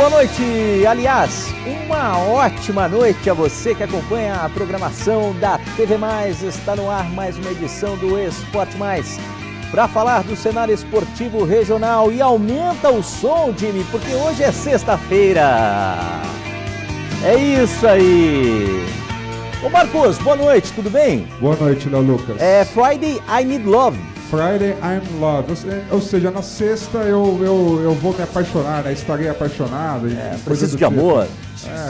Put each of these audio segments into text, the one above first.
Boa noite, aliás, uma ótima noite a você que acompanha a programação da TV Mais. Está no ar mais uma edição do Esporte Mais, para falar do cenário esportivo regional. E aumenta o som, Jimmy, porque hoje é sexta-feira. É isso aí. Ô Marcos, boa noite, tudo bem? Boa noite, Léo Lucas. É Friday I Need Love. Friday I'm Love, ou seja, na sexta eu vou me apaixonar, né? Estarei apaixonado. Preciso de amor.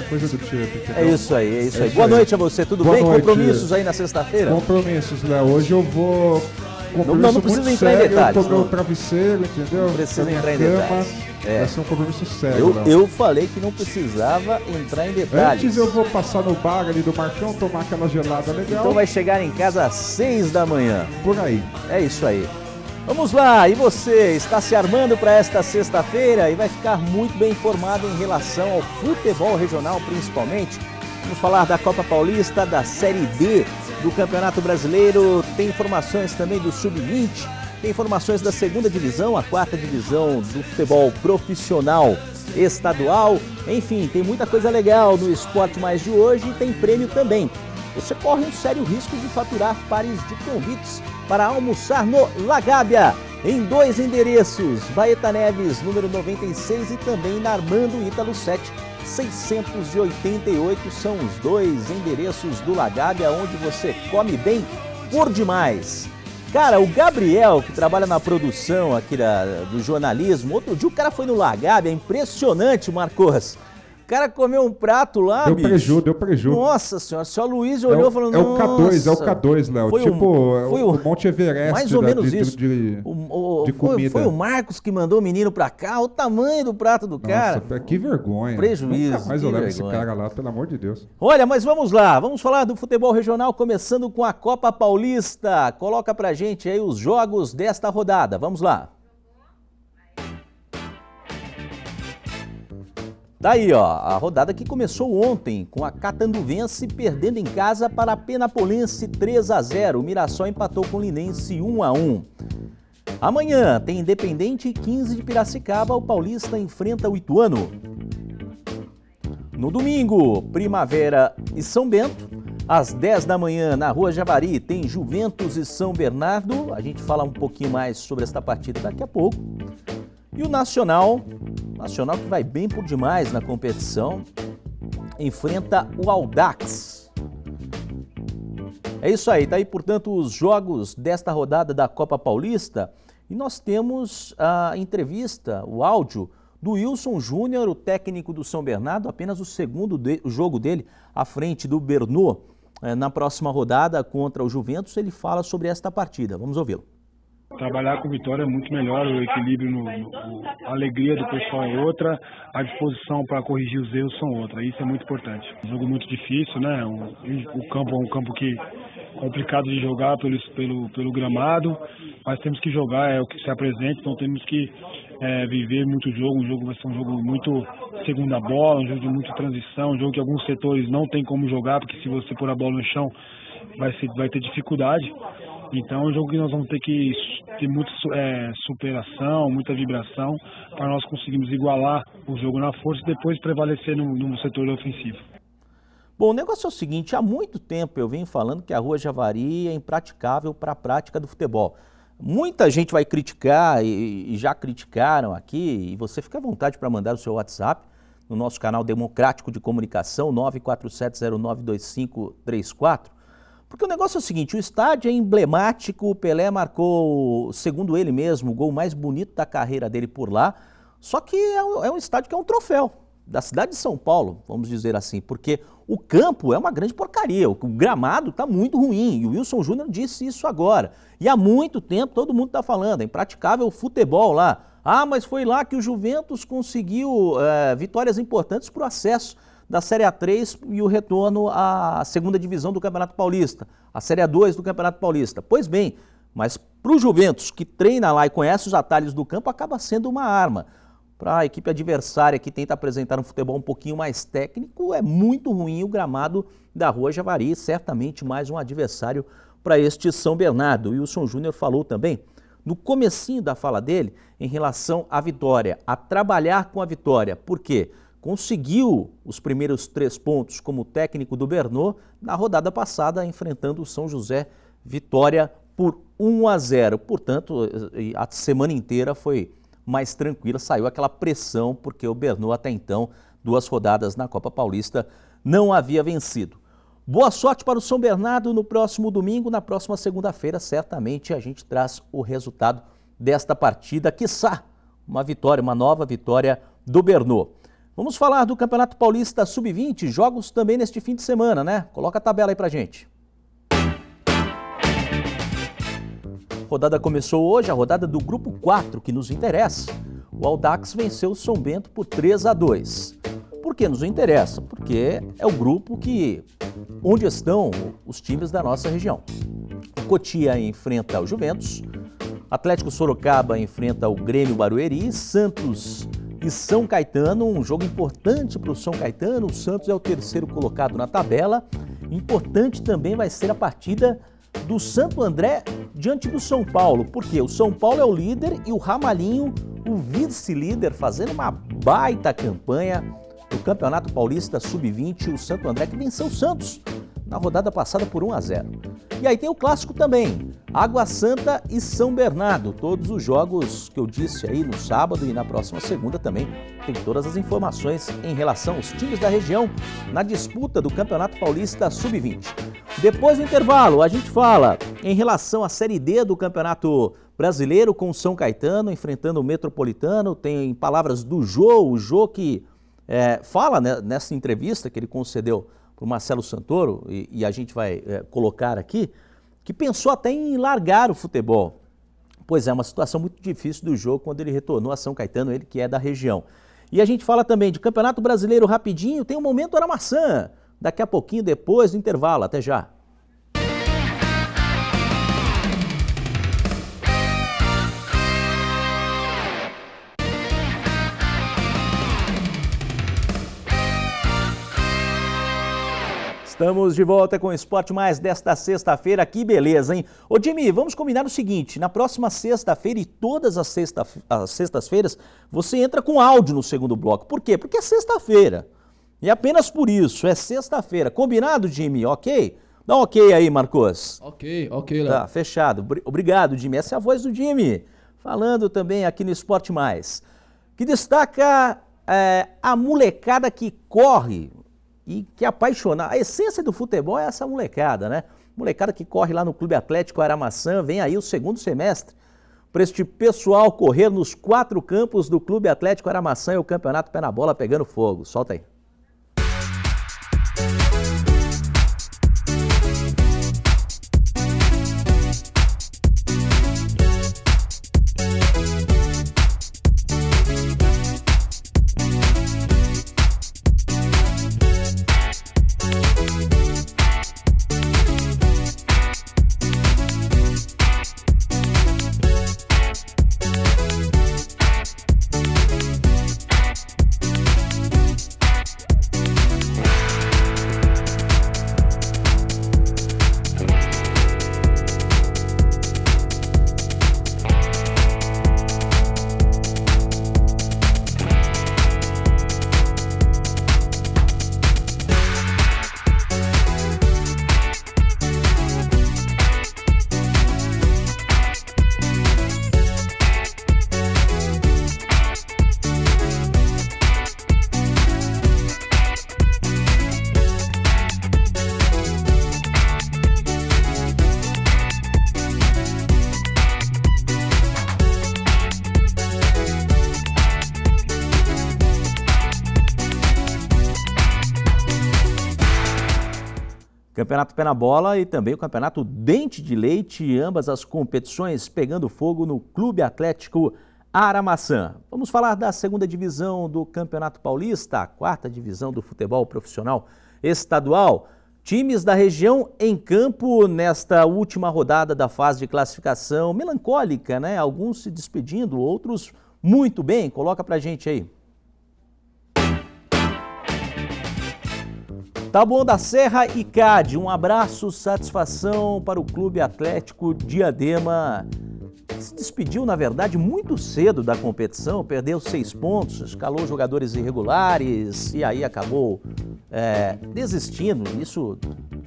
Coisa do tipo. Entendeu? É isso aí. Boa noite a você, tudo bem? Noite. Compromissos aí na sexta-feira? Compromissos, Léo. Hoje eu vou... Não precisa entrar em detalhes. Eu tô meu travesseiro, entendeu? Não precisa entrar em detalhes. Vai ser um compromisso sério, Léo. Eu falei que não precisava entrar em detalhes. Antes eu vou passar no bar ali do Marcão, tomar aquela gelada legal. Então vai chegar em casa às 6 da manhã. Por aí. É isso aí. Vamos lá, e você está se armando para esta sexta-feira e vai ficar muito bem informado em relação ao futebol regional, principalmente. Vamos falar da Copa Paulista, da Série D do Campeonato Brasileiro, tem informações também do Sub-20, tem informações da segunda divisão, a quarta divisão do futebol profissional estadual. Enfim, tem muita coisa legal no Esporte Mais de hoje e tem prêmio também. Você corre um sério risco de faturar pares de convites para almoçar no La Gábia, em 2 endereços, Baeta Neves, número 96, e também na Armando Ítalo 7, 688, são os 2 endereços do La Gábia, onde você come bem por demais. Cara, o Gabriel, que trabalha na produção aqui do jornalismo, outro dia o cara foi no La Gábia, impressionante, Marcos. O cara comeu um prato lá, bicho. Deu preju. Nossa senhora, só o Luiz olhou e falou, é o K2, Léo. Foi o Monte Everest mais ou menos isso. de comida. Foi o Marcos que mandou o menino pra cá, o tamanho do prato do cara. Nossa, que vergonha. Prejuízo. Nunca mais eu levo esse cara lá, pelo amor de Deus. Olha, mas vamos lá, vamos falar do futebol regional, começando com a Copa Paulista. Coloca pra gente aí os jogos desta rodada, vamos lá. Daí, ó, a rodada que começou ontem, com a Catanduvense perdendo em casa para a Penapolense 3-0. O Mirassol empatou com o Linense 1-1. Amanhã tem Independente e 15 de Piracicaba, o Paulista enfrenta o Ituano. No domingo, Primavera e São Bento. Às 10 da manhã, na Rua Javari, tem Juventus e São Bernardo. A gente fala um pouquinho mais sobre esta partida daqui a pouco. E o Nacional que vai bem por demais na competição, enfrenta o Audax. É isso aí, tá aí, portanto, os jogos desta rodada da Copa Paulista. E nós temos a entrevista, o áudio do Wilson Júnior, o técnico do São Bernardo, apenas o segundo jogo dele à frente do Bernô. Na próxima rodada contra o Juventus, ele fala sobre esta partida. Vamos ouvi-lo. Trabalhar com vitória é muito melhor, o equilíbrio, a alegria do pessoal é outra, a disposição para corrigir os erros são outra, isso é muito importante. Um jogo muito difícil, né? O campo é um campo que é complicado de jogar pelo gramado, mas temos que jogar, é o que se apresenta, então temos que viver muito jogo, o jogo vai ser um jogo muito segunda bola, um jogo de muita transição, um jogo que alguns setores não tem como jogar, porque se você pôr a bola no chão vai ter dificuldade. Então é um jogo que nós vamos ter que ter muita superação, muita vibração, para nós conseguirmos igualar o jogo na força e depois prevalecer no setor ofensivo. Bom, o negócio é o seguinte, há muito tempo eu venho falando que a Rua Javari é impraticável para a prática do futebol. Muita gente vai criticar e já criticaram aqui, e você fica à vontade para mandar o seu WhatsApp no nosso canal democrático de comunicação, 947092534. Porque o negócio é o seguinte, o estádio é emblemático, o Pelé marcou, segundo ele mesmo, o gol mais bonito da carreira dele por lá, só que é um estádio que é um troféu da cidade de São Paulo, vamos dizer assim, porque o campo é uma grande porcaria, o gramado está muito ruim, e o Wilson Júnior disse isso agora. E há muito tempo todo mundo está falando, é impraticável o futebol lá. Ah, mas foi lá que o Juventus conseguiu vitórias importantes para o acesso da Série A3 e o retorno à segunda divisão do Campeonato Paulista, a Série A2 do Campeonato Paulista. Pois bem, mas para o Juventus, que treina lá e conhece os atalhos do campo, acaba sendo uma arma. Para a equipe adversária que tenta apresentar um futebol um pouquinho mais técnico, é muito ruim o gramado da Rua Javari, certamente mais um adversário para este São Bernardo. O Wilson Júnior falou também, no comecinho da fala dele, em relação à vitória, a trabalhar com a vitória. Por quê? conseguiu os primeiros 3 pontos como técnico do Bernot na rodada passada, enfrentando o São José, vitória por 1-0. Portanto, a semana inteira foi mais tranquila, saiu aquela pressão, porque o Bernot até então, 2 rodadas na Copa Paulista, não havia vencido. Boa sorte para o São Bernardo no próximo domingo. Na próxima segunda-feira, certamente a gente traz o resultado desta partida, quiçá uma vitória, uma nova vitória do Bernot. Vamos falar do Campeonato Paulista Sub-20, jogos também neste fim de semana, né? Coloca a tabela aí pra gente. A rodada começou hoje, a rodada do Grupo 4, que nos interessa. O Audax venceu o São Bento por 3-2. Por que nos interessa? Porque é o grupo onde estão os times da nossa região. O Cotia enfrenta o Juventus, Atlético Sorocaba enfrenta o Grêmio Barueri, Santos e São Caetano, um jogo importante para o São Caetano. O Santos é o 3º colocado na tabela. Importante também vai ser a partida do Santo André diante do São Paulo, porque o São Paulo é o líder e o Ramalhinho, o vice-líder, fazendo uma baita campanha no Campeonato Paulista Sub-20, o Santo André que venceu o Santos na rodada passada por 1-0. E aí tem o clássico também, Água Santa e São Bernardo. Todos os jogos que eu disse aí no sábado e na próxima segunda também tem todas as informações em relação aos times da região na disputa do Campeonato Paulista Sub-20. Depois do intervalo, a gente fala em relação à Série D do Campeonato Brasileiro com o São Caetano enfrentando o Metropolitano. Tem palavras do Jô, o Jô que fala, né, nessa entrevista que ele concedeu para o Marcelo Santoro, e a gente vai colocar aqui, que pensou até em largar o futebol. Pois é, uma situação muito difícil do jogo quando ele retornou a São Caetano, ele que é da região. E a gente fala também de Campeonato Brasileiro rapidinho, tem um Momento Aramaçã, daqui a pouquinho depois do intervalo. Até já. Estamos de volta com o Esporte Mais desta sexta-feira, que beleza, hein? Ô Jimmy, vamos combinar o seguinte, na próxima sexta-feira e todas as sextas-feiras, você entra com áudio no segundo bloco. Por quê? Porque é sexta-feira. E apenas por isso, é sexta-feira. Combinado, Jimmy? Ok? Dá um ok aí, Marcos. Ok, Léo. Tá, fechado. Obrigado, Jimmy. Essa é a voz do Jimmy, falando também aqui no Esporte Mais, que destaca a molecada que corre e que apaixona. A essência do futebol é essa molecada, né? Molecada que corre lá no Clube Atlético Aramaçã. Vem aí o segundo semestre para este pessoal correr nos 4 campos do Clube Atlético Aramaçã e o Campeonato Pé na Bola pegando fogo. Solta aí. Campeonato Pé na Bola e também o Campeonato Dente de Leite, ambas as competições pegando fogo no Clube Atlético Aramaçã. Vamos falar da segunda divisão do Campeonato Paulista, a 4ª divisão do futebol profissional estadual. Times da região em campo nesta última rodada da fase de classificação, melancólica, né? Alguns se despedindo, outros muito bem. Coloca pra gente aí. Taboão da Serra e CAD, um abraço, satisfação para o Clube Atlético Diadema, que se despediu, na verdade, muito cedo da competição, perdeu 6 pontos, escalou jogadores irregulares e aí acabou desistindo. Isso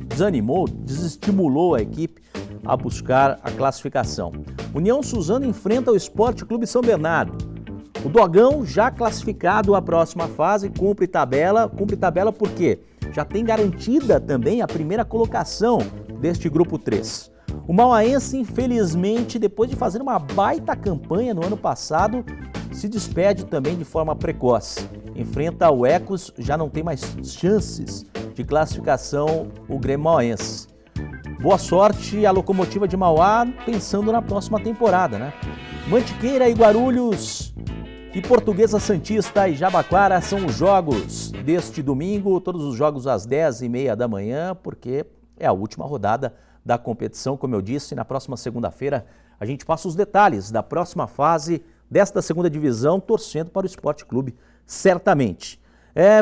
desanimou, desestimulou a equipe a buscar a classificação. União Suzano enfrenta o Sport Clube São Bernardo. O Dogão, já classificado à próxima fase, cumpre tabela por quê? Já tem garantida também a primeira colocação deste grupo 3. O Mauaense, infelizmente, depois de fazer uma baita campanha no ano passado, se despede também de forma precoce. Enfrenta o Ecos, já não tem mais chances de classificação o Grêmio Mauaense. Boa sorte à Locomotiva de Mauá, pensando na próxima temporada, né? Mantiqueira e Guarulhos e Portuguesa Santista e Jabaquara são os jogos deste domingo, todos os jogos às 10h30 da manhã, porque é a última rodada da competição, como eu disse. Na próxima segunda-feira a gente passa os detalhes da próxima fase desta segunda divisão, torcendo para o Sport Clube, certamente.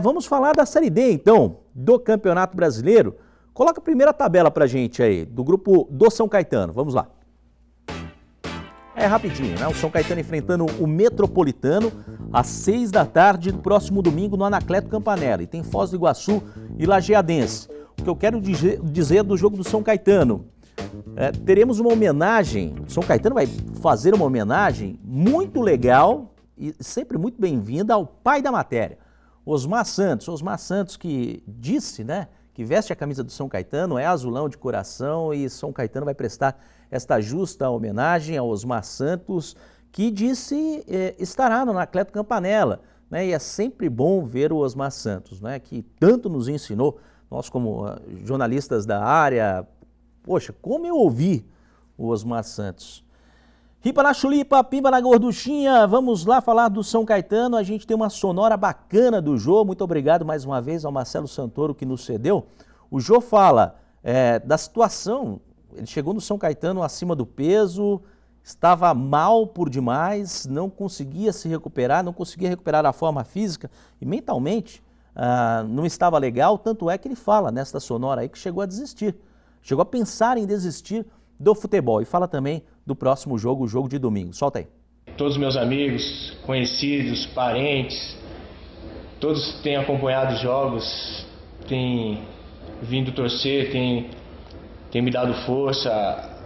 Vamos falar da Série D, então, do Campeonato Brasileiro. Coloca a primeira tabela pra gente aí, do grupo do São Caetano. Vamos lá. É rapidinho, né? O São Caetano enfrentando o Metropolitano às 6 da tarde do próximo domingo no Anacleto Campanella. E tem Foz do Iguaçu e Lajeadense. O que eu quero dizer do jogo do São Caetano, teremos uma homenagem, o São Caetano vai fazer uma homenagem muito legal e sempre muito bem-vinda ao pai da matéria, Osmar Santos que disse, né, que veste a camisa do São Caetano, é azulão de coração, e São Caetano vai prestar esta justa homenagem ao Osmar Santos, que disse estará no Anacleto Campanella, né, e é sempre bom ver o Osmar Santos, né, que tanto nos ensinou, nós como jornalistas da área. Poxa, como eu ouvi o Osmar Santos. Ripa na chulipa, pimba na gorduchinha, vamos lá falar do São Caetano. A gente tem uma sonora bacana do Jô, muito obrigado mais uma vez ao Marcelo Santoro que nos cedeu. O Jô fala da situação, ele chegou no São Caetano acima do peso, estava mal por demais, não conseguia se recuperar, não conseguia recuperar a forma física e mentalmente não estava legal, tanto é que ele fala nesta sonora aí que chegou a desistir. Chegou a pensar em desistir do futebol e fala também do próximo jogo, o jogo de domingo. Solta aí. Todos os meus amigos, conhecidos, parentes, todos têm acompanhado os jogos, têm vindo torcer, têm me dado força.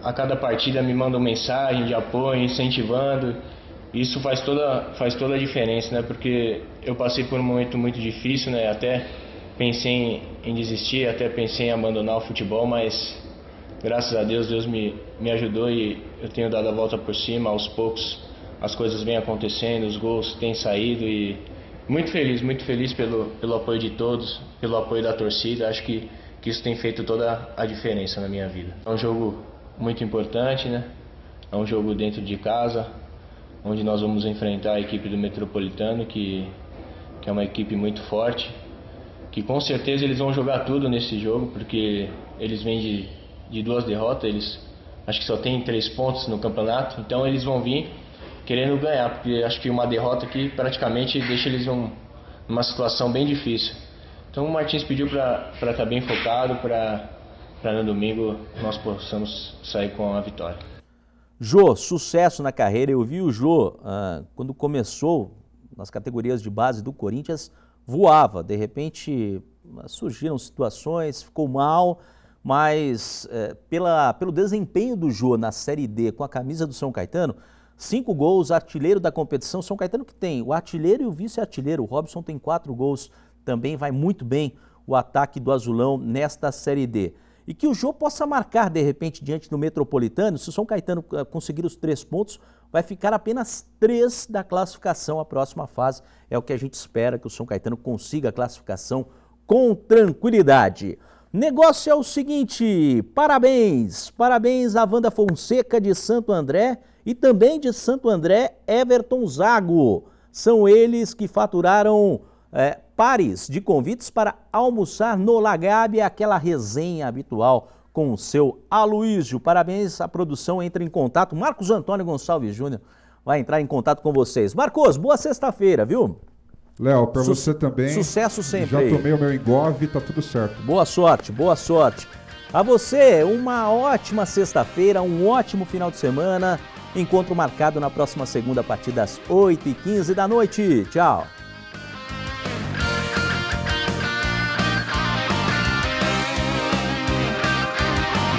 A cada partida me mandam mensagem de apoio, incentivando. Isso faz toda a diferença, né? Porque eu passei por um momento muito difícil, né? Até pensei em desistir, até pensei em abandonar o futebol, mas graças a Deus, Deus me ajudou e eu tenho dado a volta por cima. Aos poucos as coisas vêm acontecendo, os gols têm saído e muito feliz pelo apoio de todos, pelo apoio da torcida. Acho que isso tem feito toda a diferença na minha vida. É um jogo muito importante, né? É um jogo dentro de casa, onde nós vamos enfrentar a equipe do Metropolitano, que é uma equipe muito forte, que com certeza eles vão jogar tudo nesse jogo, porque eles vêm de 2 derrotas, eles acho que só tem 3 pontos no campeonato, então eles vão vir querendo ganhar, porque acho que uma derrota aqui praticamente deixa eles numa situação bem difícil. Então o Martins pediu para estar bem focado, para no domingo nós possamos sair com a vitória. Jô, sucesso na carreira. Eu vi o Jô, quando começou nas categorias de base do Corinthians, voava. De repente surgiram situações, ficou mal, mas pelo desempenho do Jô na Série D com a camisa do São Caetano, 5 gols, artilheiro da competição. São Caetano que tem o artilheiro e o vice-artilheiro. O Robson tem 4 gols, também vai muito bem o ataque do Azulão nesta Série D. E que o Jô possa marcar, de repente, diante do Metropolitano. Se o São Caetano conseguir os 3 pontos, vai ficar apenas 3 da classificação à próxima fase. É o que a gente espera, que o São Caetano consiga a classificação com tranquilidade. Negócio é o seguinte, parabéns à Wanda Fonseca de Santo André e também de Santo André, Everton Zago. São eles que faturaram pares de convites para almoçar no Lagabe, aquela resenha habitual com o seu Aloísio. Parabéns, a produção entra em contato. Marcos Antônio Gonçalves Júnior vai entrar em contato com vocês. Marcos, boa sexta-feira, viu? Léo, para você também. Sucesso sempre. Já tomei o meu engove, tá tudo certo. Boa sorte, boa sorte. A você, uma ótima sexta-feira, um ótimo final de semana. Encontro marcado na próxima segunda a partir das 8h15 da noite. Tchau!